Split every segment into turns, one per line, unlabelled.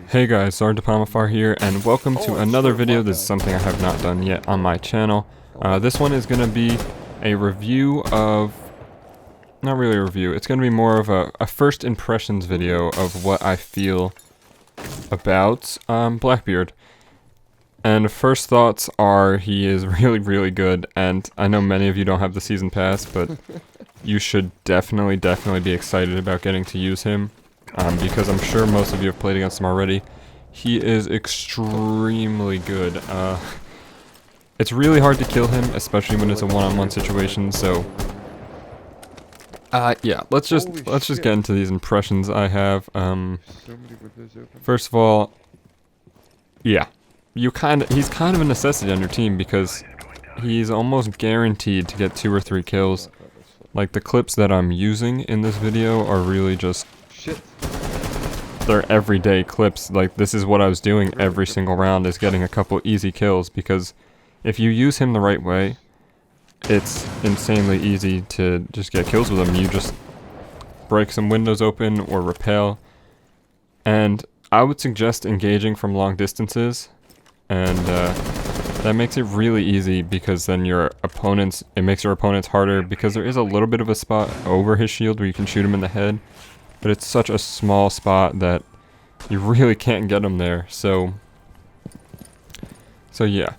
Hey guys, Zardapamafar here, and welcome to another video. This is something I have not done yet on my channel. This one is going to be a review of... not really a review, it's going to be more of a first impressions video of what I feel about Blackbeard. And first thoughts are he is really good, and I know many of you don't have the season pass, but you should definitely be excited about getting to use him. Because I'm sure most of you have played against him already. He is extremely good. It's really hard to kill him, especially when it's a one-on-one situation, so... yeah, let's just get into these impressions I have. First of all, yeah, he's kind of a necessity on your team because he's almost guaranteed to get 2 or 3 kills. Like, the clips that I'm using in this video are really just... they're everyday clips. Like, this is what I was doing every single round, is getting a couple easy kills, because if you use him the right way, it's insanely easy to just get kills with him. You just break some windows open or repel, and I would suggest engaging from long distances, and that makes it really easy, because then it makes your opponents harder, because there is a little bit of a spot over his shield where you can shoot him in the head. But it's such a small spot that you really can't get him there. So yeah.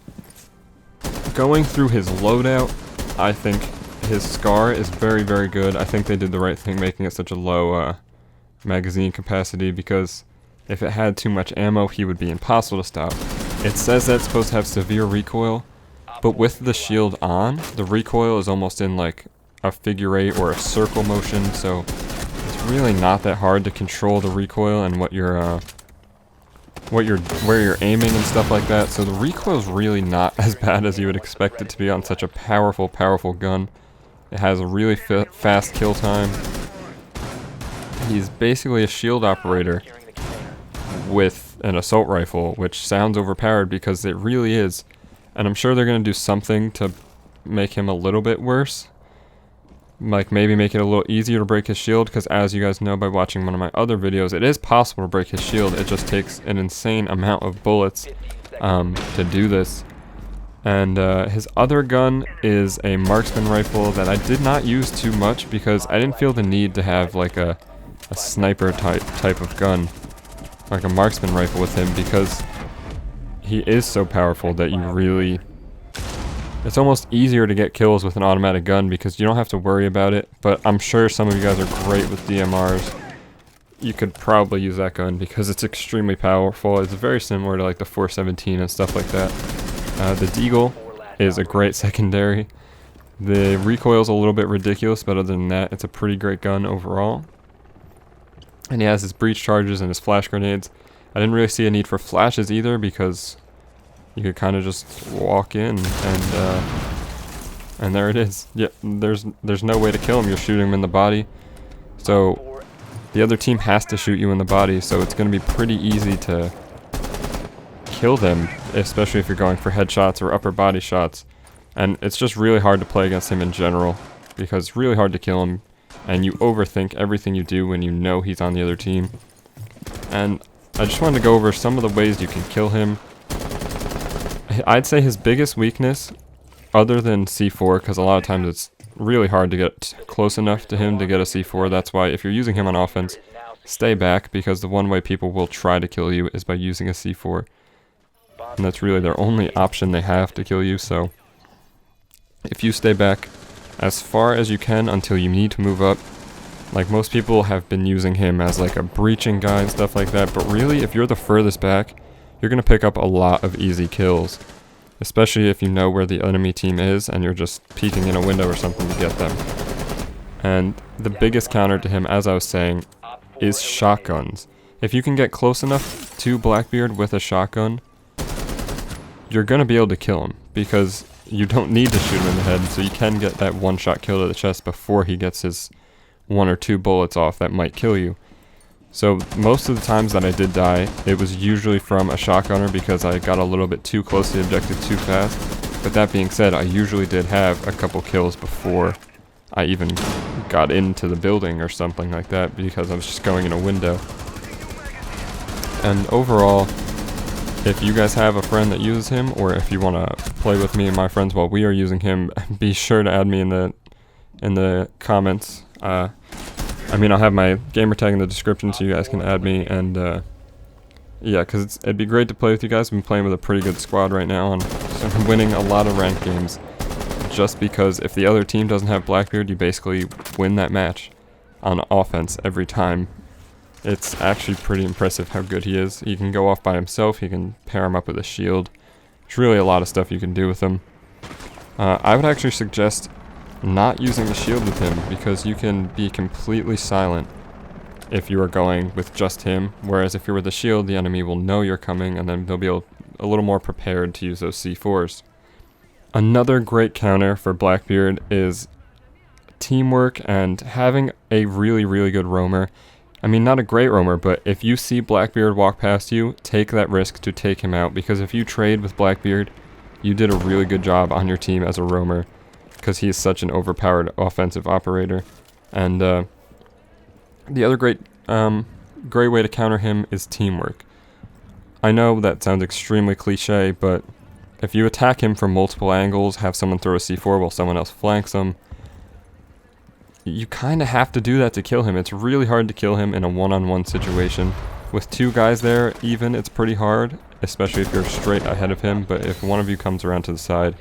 Going through his loadout, I think his Scar is very good. I think they did the right thing making it such a low magazine capacity, because if it had too much ammo, he would be impossible to stop. It says that's supposed to have severe recoil, but with the shield on, the recoil is almost in like a figure 8 or a circle motion, so really not that hard to control the recoil and where you're aiming and stuff like that. So the recoil is really not as bad as you would expect it to be on such a powerful gun. It has a really fast kill time. He's basically a shield operator with an assault rifle, which sounds overpowered because it really is. And I'm sure they're going to do something to make him a little bit worse. Like, maybe make it a little easier to break his shield, because as you guys know by watching one of my other videos, it is possible to break his shield. It just takes an insane amount of bullets to do this. And his other gun is a marksman rifle that I did not use too much, because I didn't feel the need to have like a sniper type of gun, like a marksman rifle with him, because he is so powerful that you really... it's almost easier to get kills with an automatic gun because you don't have to worry about it, but I'm sure some of you guys are great with DMRs. You could probably use that gun because it's extremely powerful. It's very similar to like the 417 and stuff like that. The Deagle is a great secondary. The recoil's a little bit ridiculous, but other than that, it's a pretty great gun overall. And he has his breach charges and his flash grenades. I didn't really see a need for flashes either, because you could kind of just walk in and there it is. Yeah, there's no way to kill him. You're shooting him in the body. So the other team has to shoot you in the body, so it's going to be pretty easy to kill them, especially if you're going for headshots or upper body shots. And it's just really hard to play against him in general, because it's really hard to kill him, and you overthink everything you do when you know he's on the other team. And I just wanted to go over some of the ways you can kill him. I'd say his biggest weakness, other than C4, because a lot of times it's really hard to get close enough to him to get a C4. That's why if you're using him on offense, stay back, because the one way people will try to kill you is by using a C4. And that's really their only option they have to kill you, so if you stay back as far as you can until you need to move up. Like, most people have been using him as like a breaching guy and stuff like that, but really if you're the furthest back, you're going to pick up a lot of easy kills, especially if you know where the enemy team is and you're just peeking in a window or something to get them. And the biggest counter to him, as I was saying, is shotguns. If you can get close enough to Blackbeard with a shotgun, you're going to be able to kill him, because you don't need to shoot him in the head, so you can get that one-shot kill to the chest before he gets his 1 or 2 bullets off that might kill you. So most of the times that I did die, it was usually from a shotgunner, because I got a little bit too close to the objective too fast. But that being said, I usually did have a couple kills before I even got into the building or something like that, because I was just going in a window. And overall, if you guys have a friend that uses him, or if you want to play with me and my friends while we are using him, be sure to add me in the comments. I mean, I'll have my gamer tag in the description so you guys can add me, and yeah, because it'd be great to play with you guys. I've been playing with a pretty good squad right now, and so I'm winning a lot of ranked games, just because if the other team doesn't have Blackbeard, you basically win that match on offense every time. It's actually pretty impressive how good he is. He can go off by himself, he can pair him up with a shield. There's really a lot of stuff you can do with him. I would actually suggest not using the shield with him, because you can be completely silent if you are going with just him, whereas if you're with a shield, the enemy will know you're coming, and then they'll be a little more prepared to use those C4s. Another great counter for Blackbeard is teamwork and having a really, really good roamer. I mean, not a great roamer, but if you see Blackbeard walk past you, take that risk to take him out, because if you trade with Blackbeard, you did a really good job on your team as a roamer, because he is such an overpowered offensive operator. And the other great way to counter him is teamwork. I know that sounds extremely cliche, but if you attack him from multiple angles, have someone throw a C4 while someone else flanks him, you kind of have to do that to kill him. It's really hard to kill him in a one-on-one situation. With two guys there, even, it's pretty hard, especially if you're straight ahead of him, but if one of you comes around to the side,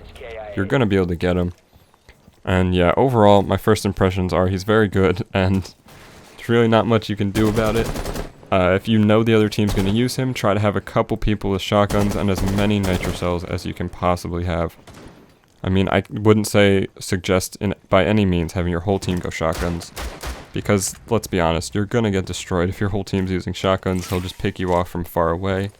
you're going to be able to get him. And yeah, overall, my first impressions are he's very good, and there's really not much you can do about it. If you know the other team's going to use him, try to have a couple people with shotguns and as many nitro cells as you can possibly have. I mean, I wouldn't suggest by any means having your whole team go shotguns, because let's be honest, you're gonna get destroyed if your whole team's using shotguns. He'll just pick you off from far away.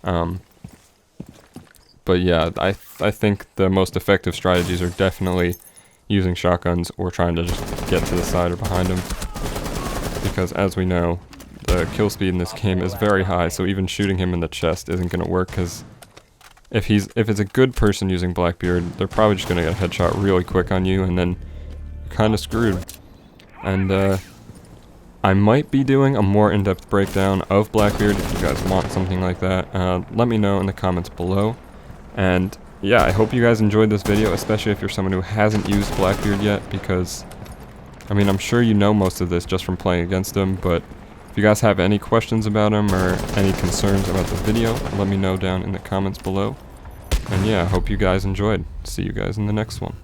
But yeah, I think the most effective strategies are definitely using shotguns or trying to just get to the side or behind him, because as we know, the kill speed in this game is very high. So even shooting him in the chest isn't gonna work, because if it's a good person using Blackbeard, they're probably just gonna get a headshot really quick on you, and then you're kind of screwed. And I might be doing a more in-depth breakdown of Blackbeard if you guys want something like that. Let me know in the comments below. And yeah, I hope you guys enjoyed this video, especially if you're someone who hasn't used Blackbeard yet, because I mean, I'm sure you know most of this just from playing against him, but if you guys have any questions about him or any concerns about the video, let me know down in the comments below. And yeah, I hope you guys enjoyed. See you guys in the next one.